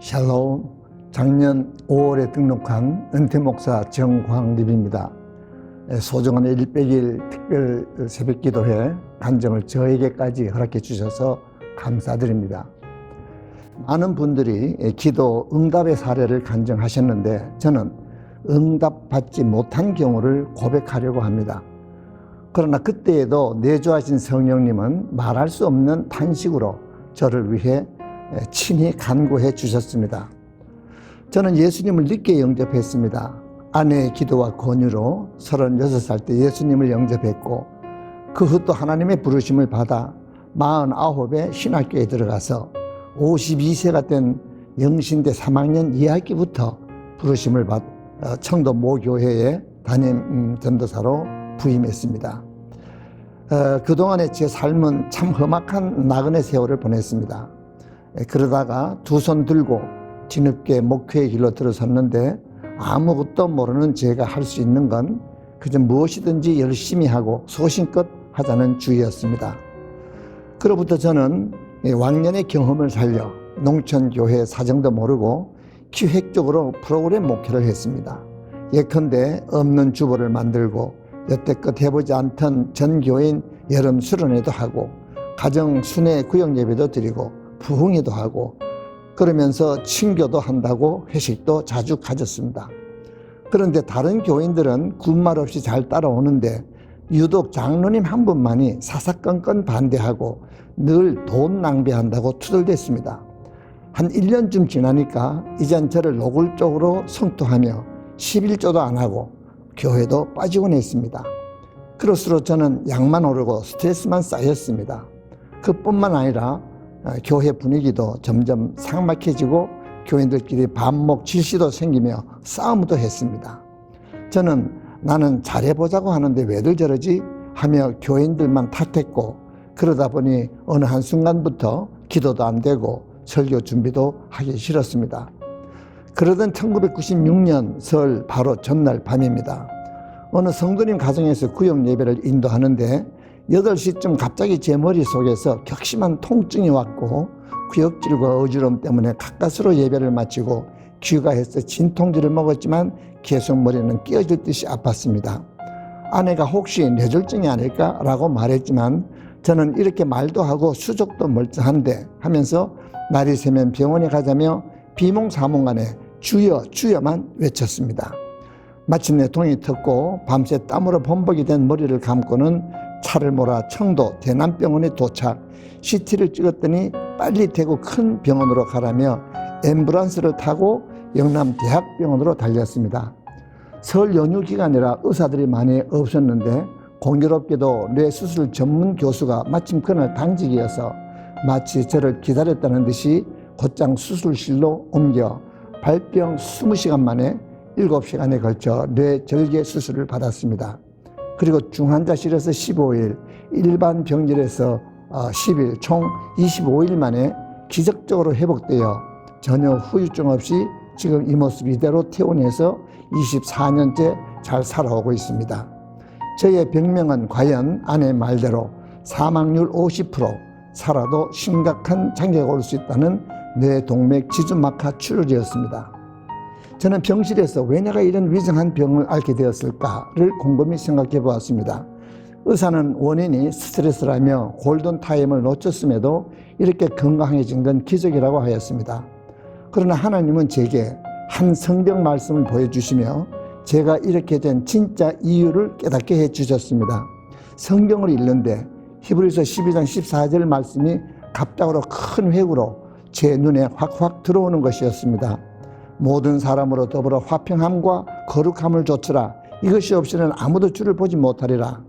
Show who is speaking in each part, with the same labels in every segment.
Speaker 1: 샬롬, 작년 5월에 등록한 은퇴목사 정광립입니다. 소중한 100일 특별 새벽기도회 간증을 저에게까지 허락해 주셔서 감사드립니다. 많은 분들이 기도 응답의 사례를 간증하셨는데 저는 응답받지 못한 경우를 고백하려고 합니다. 그러나 그때에도 내주하신 성령님은 말할 수 없는 탄식으로 저를 위해 친히 간구해 주셨습니다. 저는 예수님을 늦게 영접했습니다. 아내의 기도와 권유로 36살 때 예수님을 영접했고 그 후 또 하나님의 부르심을 받아 49에 신학교에 들어가서 52세가 된 영신대 3학년 2학기부터 부르심을 받 청도 모교회에 담임 전도사로 부임했습니다. 그동안의 제 삶은 참 험악한 나그네 세월을 보냈습니다. 그러다가 두 손 들고 뒤늦게 목회의 길로 들어섰는데 아무것도 모르는 제가 할 수 있는 건 그저 무엇이든지 열심히 하고 소신껏 하자는 주의였습니다. 그로부터 저는 왕년의 경험을 살려 농촌교회 사정도 모르고 기획적으로 프로그램 목회를 했습니다. 예컨대 없는 주보를 만들고 여태껏 해보지 않던 전교인 여름 수련회도 하고 가정 순회 구역 예배도 드리고 부흥회도 하고 그러면서 친교도 한다고 회식도 자주 가졌습니다. 그런데 다른 교인들은 군말 없이 잘 따라오는데 유독 장로님 한 분만이 사사건건 반대하고 늘 돈 낭비한다고 투덜댔습니다. 한 1년쯤 지나니까 이젠 저를 노골적으로 성토하며 11조도 안 하고 교회도 빠지곤 했습니다. 그럴수록 저는 약만 오르고 스트레스만 쌓였습니다. 그뿐만 아니라 교회 분위기도 점점 삭막해지고 교인들끼리 반목 질시도 생기며 싸움도 했습니다. 저는 나는 잘해보자고 하는데 왜들 저러지 하며 교인들만 탓했고 그러다 보니 어느 한순간부터 기도도 안 되고 설교 준비도 하기 싫었습니다. 그러던 1996년 설 바로 전날 밤입니다. 어느 성도님 가정에서 구역 예배를 인도하는데 8시쯤 갑자기 제 머릿속에서 격심한 통증이 왔고 구역질과 어지러움 때문에 가까스로 예배를 마치고 귀가해서 진통제를 먹었지만 계속 머리는 끼어질 듯이 아팠습니다. 아내가 혹시 뇌졸중이 아닐까라고 말했지만 저는 이렇게 말도 하고 수족도 멀쩡한데 하면서 날이 새면 병원에 가자며 비몽사몽간에 주여 주여만 외쳤습니다. 마침내 동이 텄고 밤새 땀으로 범벅이 된 머리를 감고는 차를 몰아 청도 대남병원에 도착, CT를 찍었더니 빨리 대구 큰 병원으로 가라며 앰뷸런스를 타고 영남대학병원으로 달렸습니다. 설 연휴 기간이라 의사들이 많이 없었는데 공교롭게도 뇌수술 전문 교수가 마침 그날 당직이어서 마치 저를 기다렸다는 듯이 곧장 수술실로 옮겨 발병 20시간 만에 7시간에 걸쳐 뇌절개 수술을 받았습니다. 그리고 중환자실에서 15일, 일반 병실에서 10일, 총 25일 만에 기적적으로 회복되어 전혀 후유증 없이 지금 이 모습 이대로 퇴원해서 24년째 잘 살아오고 있습니다. 저의 병명은 과연 아내 말대로 사망률 50%, 살아도 심각한 장애가 올 수 있다는 뇌동맥 지주막하 출혈이었습니다. 저는 병실에서 왜 내가 이런 위중한 병을 앓게 되었을까를 곰곰이 생각해 보았습니다. 의사는 원인이 스트레스라며 골든타임을 놓쳤음에도 이렇게 건강해진 건 기적이라고 하였습니다. 그러나 하나님은 제게 한 성경 말씀을 보여주시며 제가 이렇게 된 진짜 이유를 깨닫게 해주셨습니다. 성경을 읽는데 히브리서 12장 14절 말씀이 갑작으로 큰 회구로 제 눈에 확확 들어오는 것이었습니다. 모든 사람으로 더불어 화평함과 거룩함을 좇으라. 이것이 없이는 아무도 주를 보지 못하리라.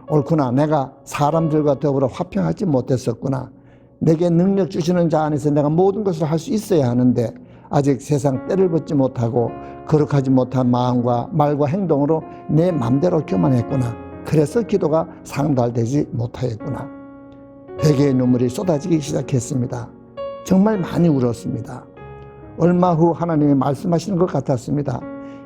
Speaker 1: 옳구나. 내가 사람들과 더불어 화평하지 못했었구나. 내게 능력 주시는 자 안에서 내가 모든 것을 할 수 있어야 하는데 아직 세상 때를 벗지 못하고 거룩하지 못한 마음과 말과 행동으로 내 맘대로 교만했구나. 그래서 기도가 상달되지 못하였구나. 회개의 눈물이 쏟아지기 시작했습니다. 정말 많이 울었습니다. 얼마 후 하나님이 말씀하시는 것 같았습니다.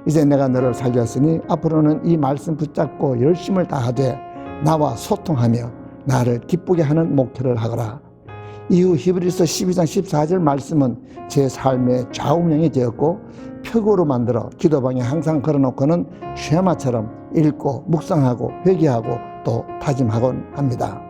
Speaker 1: 이제 내가 너를 살렸으니 앞으로는 이 말씀 붙잡고 열심을 다하되 나와 소통하며 나를 기쁘게 하는 목회를 하거라. 이후 히브리서 12장 14절 말씀은 제 삶의 좌우명이 되었고 표고로 만들어 기도방에 항상 걸어놓고는 쉐마처럼 읽고 묵상하고 회개하고 또 다짐하곤 합니다.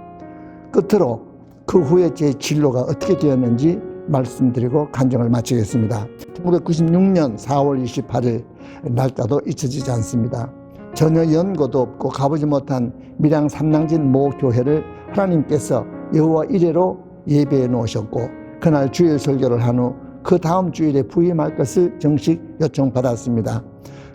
Speaker 1: 끝으로 그 후에 제 진로가 어떻게 되었는지 말씀드리고 간증을 마치겠습니다. 1996년 4월 28일 날짜도 잊혀지지 않습니다. 전혀 연고도 없고 가보지 못한 밀양 삼랑진 모 교회를 하나님께서 여호와 이레로 예배해 놓으셨고 그날 주일 설교를 한 후 그 다음 주일에 부임할 것을 정식 요청받았습니다.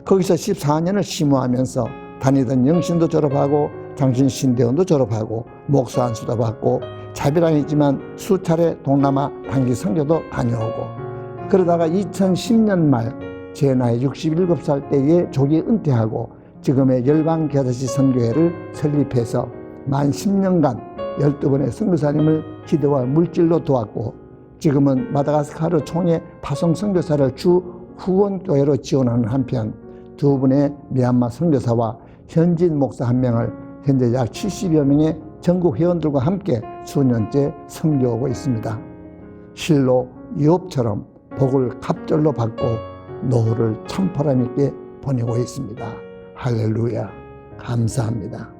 Speaker 1: 거기서 14년을 심호하면서 다니던 영신도 졸업하고 장신신대원도 졸업하고 목사 안수도 받고 자비랑이지만 수차례 동남아 단기 선교도 다녀오고 그러다가 2010년 말 제 나이 67살 때에 조기 은퇴하고 지금의 열방교다시 선교회를 설립해서 만 10년간 12번의 선교사님을 기도와 물질로 도왔고 지금은 마다가스카르 총회 파송 선교사를 주 후원교회로 지원하는 한편 두 분의 미얀마 선교사와 현진 목사 한 명을 현재 약 70여 명의 전국 회원들과 함께 수년째 섬겨오고 있습니다. 실로 유업처럼 복을 갑절로 받고 노후를 참보람 있게 보내고 있습니다. 할렐루야, 감사합니다.